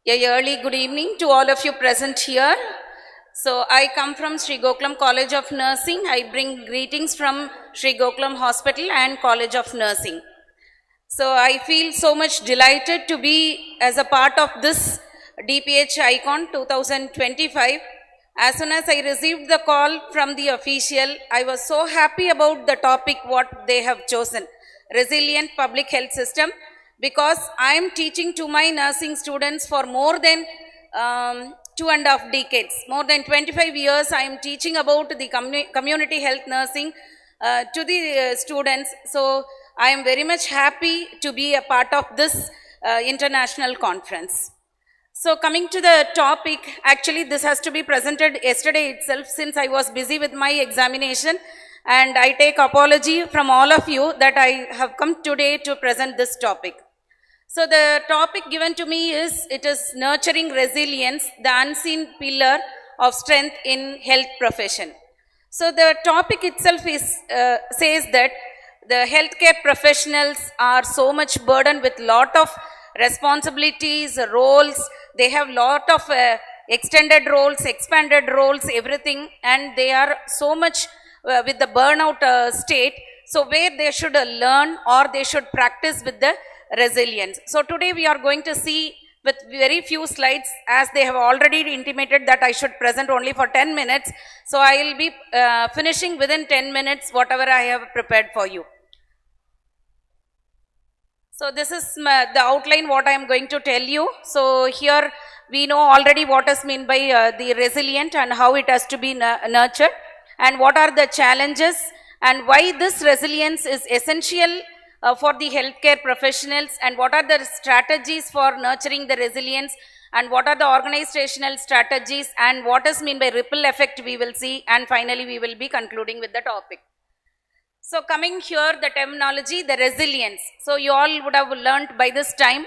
A early good evening to all of you present here. So I come from Sri Gokulam College of Nursing. I bring greetings from Sri Gokulam Hospital and College of Nursing. So I feel so much delighted to be as a part of this DPH Icon 2025. As soon as I received the call from the official, I was so happy about the topic what they have chosen, resilient public health system, because I am teaching to my nursing students for more than 2.5 decades, more than 25 years. I am teaching about the community health nursing to the students. So I am very much happy to be a part of this international conference. So coming to the topic, actually this has to be presented yesterday itself since I was busy with my examination, and I take apology from all of you that I have come today to present this topic. So the topic given to me is, it is nurturing resilience, the unseen pillar of strength in health profession. So the topic itself is says that the healthcare professionals are so much burdened with lot of responsibilities, roles. They have lot of extended roles, expanded roles, everything, and they are so much with the burnout state. So where they should learn or they should practice with the resilience. So today we are going to see with very few slides, as they have already intimated that I should present only for 10 minutes. So I will be finishing within 10 minutes whatever I have prepared for you. So this is the outline what I am going to tell you. So here we know already what is meant by the resilient and how it has to be nurtured, and what are the challenges and why this resilience is essential for the healthcare professionals, and what are the strategies for nurturing the resilience, and what are the organizational strategies, and what is meant by ripple effect we will see, and finally we will be concluding with the topic. So coming here, the terminology, the resilience. So you all would have learnt by this time,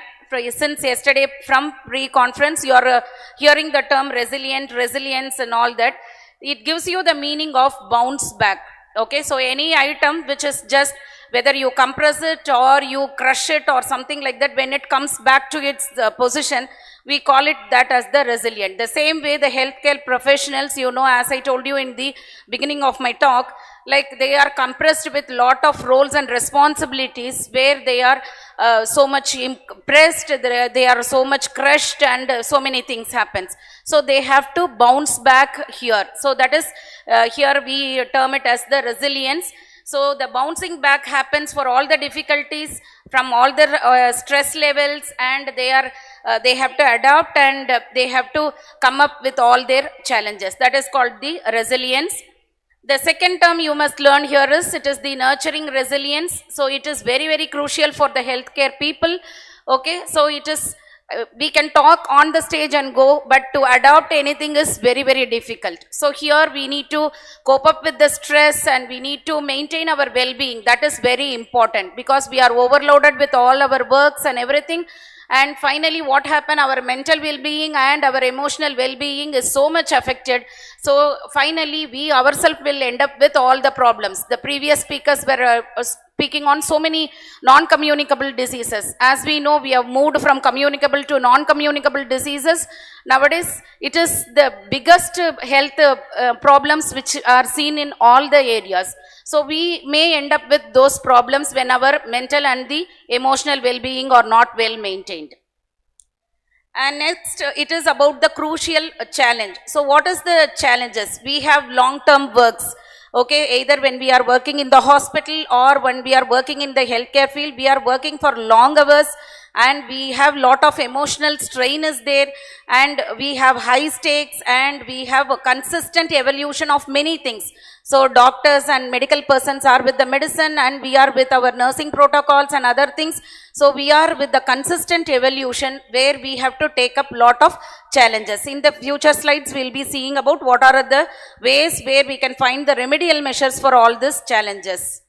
since yesterday from pre-conference, you are hearing the term resilience and all that. It gives you the meaning of bounce back. Okay, so any item which is just, whether you compress it or you crush it or something like that, when it comes back to its position, we call it that as the resilient. The same way the healthcare professionals, you know, as I told you in the beginning of my talk, like they are compressed with lot of roles and responsibilities, where they are so much impressed, they are so much crushed, and so many things happens. So they have to bounce back here. So that is, here we term it as the resilience. So the bouncing back happens for all the difficulties, from all the stress levels, and they have to adapt, and they have to come up with all their challenges. That is called the resilience. The second term you must learn here is, it is the nurturing resilience. So it is very, very crucial for the healthcare people. Okay, so it is, we can talk on the stage and go, but to adopt anything is very, very difficult. So here we need to cope up with the stress, and we need to maintain our well-being. That is very important, because we are overloaded with all our works and everything. And finally what happened, our mental well-being and our emotional well-being is so much affected. So finally we ourselves will end up with all the problems. The previous speakers were speaking on so many non-communicable diseases. As we know, we have moved from communicable to non-communicable diseases. Nowadays it is the biggest health problems which are seen in all the areas. So we may end up with those problems when our mental and the emotional well-being are not well maintained. And next, it is about the crucial challenge. So what is the challenges? We have long-term works. Okay, either when we are working in the hospital or when we are working in the healthcare field, we are working for long hours, and we have lot of emotional strain is there, and we have high stakes, and we have a consistent evolution of many things. So doctors and medical persons are with the medicine, and we are with our nursing protocols and other things. So we are with the consistent evolution, where we have to take up lot of challenges. In the future slides, we will be seeing about what are the ways where we can find the remedial measures for all these challenges.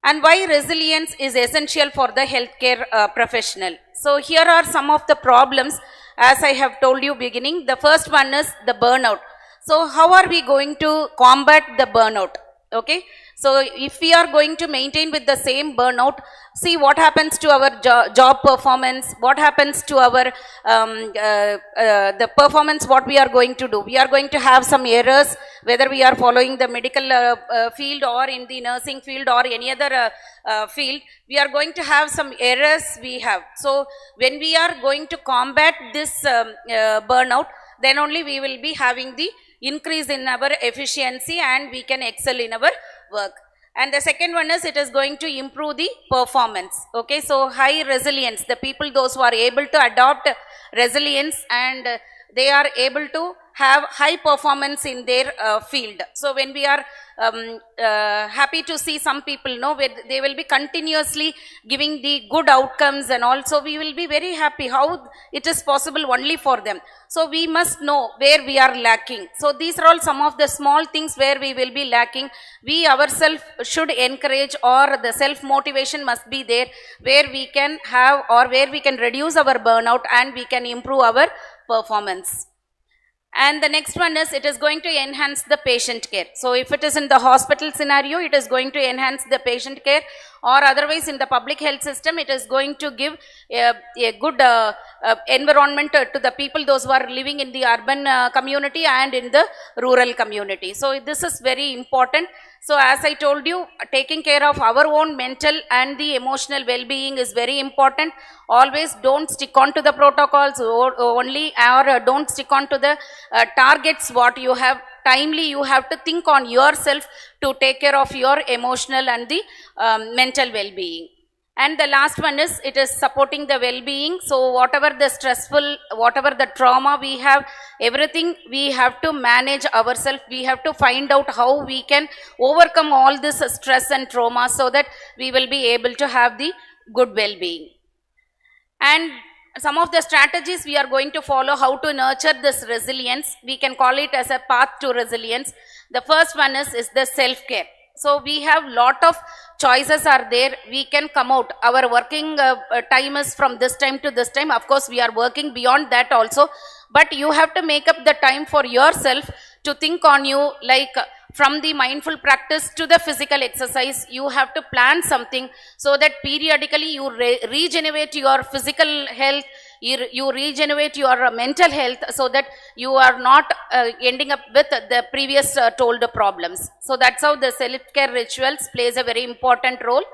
And why resilience is essential for the healthcare professional. So here are some of the problems, as I have told you beginning. The first one is the burnout. So how are we going to combat the burnout? Okay, So if we are going to maintain with the same burnout, see what happens to our job performance, what happens to our the performance, what we are going to do. We are going to have some errors, whether we are following the medical field or in the nursing field or any other field, we are going to have some errors we have. So when we are going to combat this burnout, then only we will be having the increase in our efficiency and we can excel in our work. And the second one is it is going to improve the performance. Okay, so high resilience, the people, those who are able to adopt resilience and they are able to have high performance in their field. So when we are happy to see some people, no, they will be continuously giving the good outcomes and also we will be very happy how it is possible only for them. So we must know where we are lacking. So these are all some of the small things where we will be lacking. We ourselves should encourage, or the self motivation must be there, where we can have or where we can reduce our burnout and we can improve our performance. And the next one is it is going to enhance the patient care. So if it is in the hospital scenario, it is going to enhance the patient care, or otherwise in the public health system, it is going to give a good environment to the people, those who are living in the urban community and in the rural community. So this is very important. So as I told you, taking care of our own mental and the emotional well-being is very important. Always don't stick on to the protocols only, or don't stick on to the targets what you have. Timely you have to think on yourself to take care of your emotional and the mental well-being. And the last one is it is supporting the well-being. So whatever the stressful, whatever the trauma we have, everything we have to manage ourselves. We have to find out how we can overcome all this stress and trauma so that we will be able to have the good well-being. And some of the strategies we are going to follow how to nurture this resilience. We can call it as a path to resilience. The first one is the self-care. So we have lot of choices are there. We can come out. Our working time is from this time to this time. Of course, we are working beyond that also. But you have to make up the time for yourself to think on you, like from the mindful practice to the physical exercise. You have to plan something so that periodically you regenerate your physical health, you regenerate your mental health, so that you are not ending up with the previous told problems. So that's how the self-care rituals plays a very important role.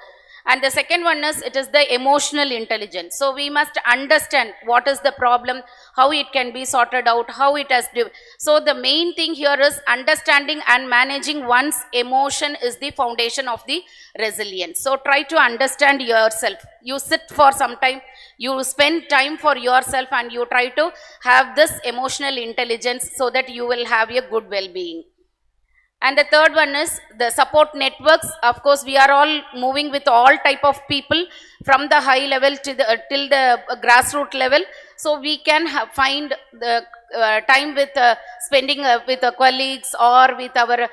And the second one is it is the emotional intelligence. So we must understand what is the problem, how it can be sorted out, how it has to. So the main thing here is understanding and managing one's emotion is the foundation of the resilience. So try to understand yourself. You sit for some time, you spend time for yourself and you try to have this emotional intelligence so that you will have a good well-being. And the third one is the support networks. Of course, we are all moving with all type of people from the high level to the till the grassroots level. So we can find the time with spending with colleagues or with our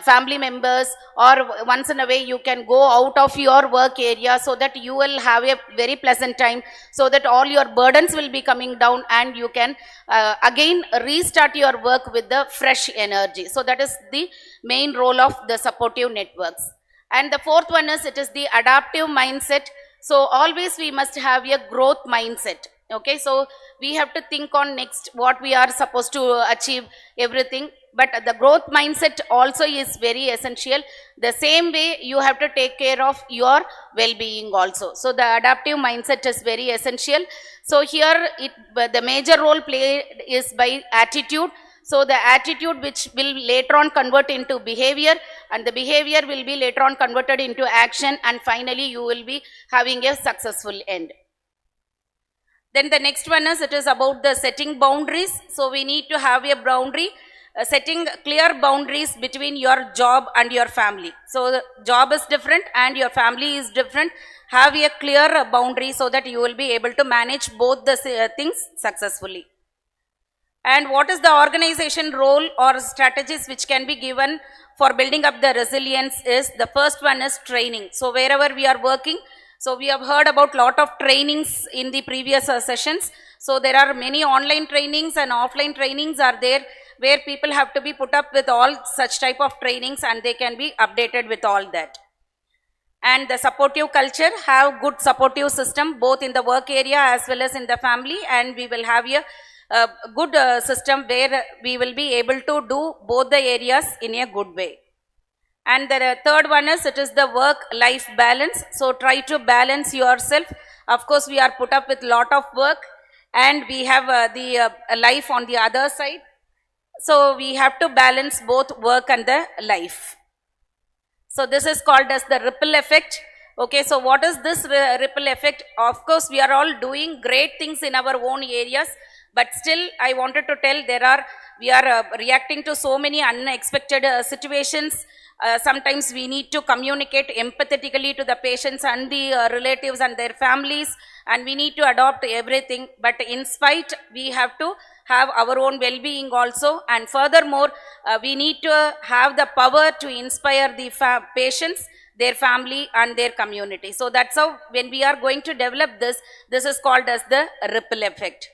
family members, or once in a way you can go out of your work area so that you will have a very pleasant time, so that all your burdens will be coming down and you can again restart your work with the fresh energy. So that is the main role of the supportive networks. And the fourth one is it is the adaptive mindset. So always we must have a growth mindset. Okay, so we have to think on next what we are supposed to achieve everything, but the growth mindset also is very essential. The same way you have to take care of your well-being also. So the adaptive mindset is very essential. So here the major role played is by attitude. So the attitude which will later on convert into behavior, and the behavior will be later on converted into action, and finally you will be having a successful end. Then the next one is it is about the setting boundaries. So we need to have a boundary, setting clear boundaries between your job and your family. So the job is different and your family is different. Have a clear boundary so that you will be able to manage both the things successfully. And what is the organization role or strategies which can be given for building up the resilience is the first one is training. So wherever we are working, so we have heard about lot of trainings in the previous sessions. So there are many online trainings and offline trainings are there. where people have to be put up with all such type of trainings and they can be updated with all that. And the supportive culture, have good supportive system both in the work area as well as in the family, and we will have a good system where we will be able to do both the areas in a good way. And the third one is, it is the work-life balance. So try to balance yourself. Of course, we are put up with lot of work and we have the life on the other side. So we have to balance both work and the life. So this is called as the ripple effect. Okay, so what is this ripple effect? Of course, we are all doing great things in our own areas, but still I wanted to tell we are reacting to so many unexpected situations. Sometimes we need to communicate empathetically to the patients and the relatives and their families, and we need to adopt everything. But in spite, we have to have our own well-being also, and furthermore, we need to have the power to inspire the patients, their family and their community. So that's how, when we are going to develop this is called as the ripple effect.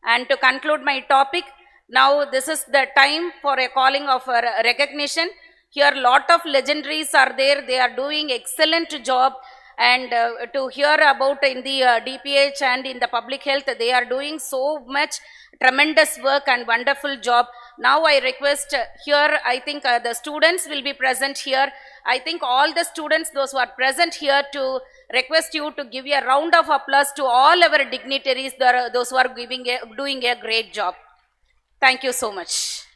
And to conclude my topic, now this is the time for a calling of recognition. Here lot of legendaries are there, they are doing excellent job, and to hear about in the DPH and in the public health, they are doing so much tremendous work and wonderful job. Now I request here, I think the students will be present here. I think all the students, those who are present here, to request you to give a round of applause to all our dignitaries, those who are doing a great job. Thank you so much.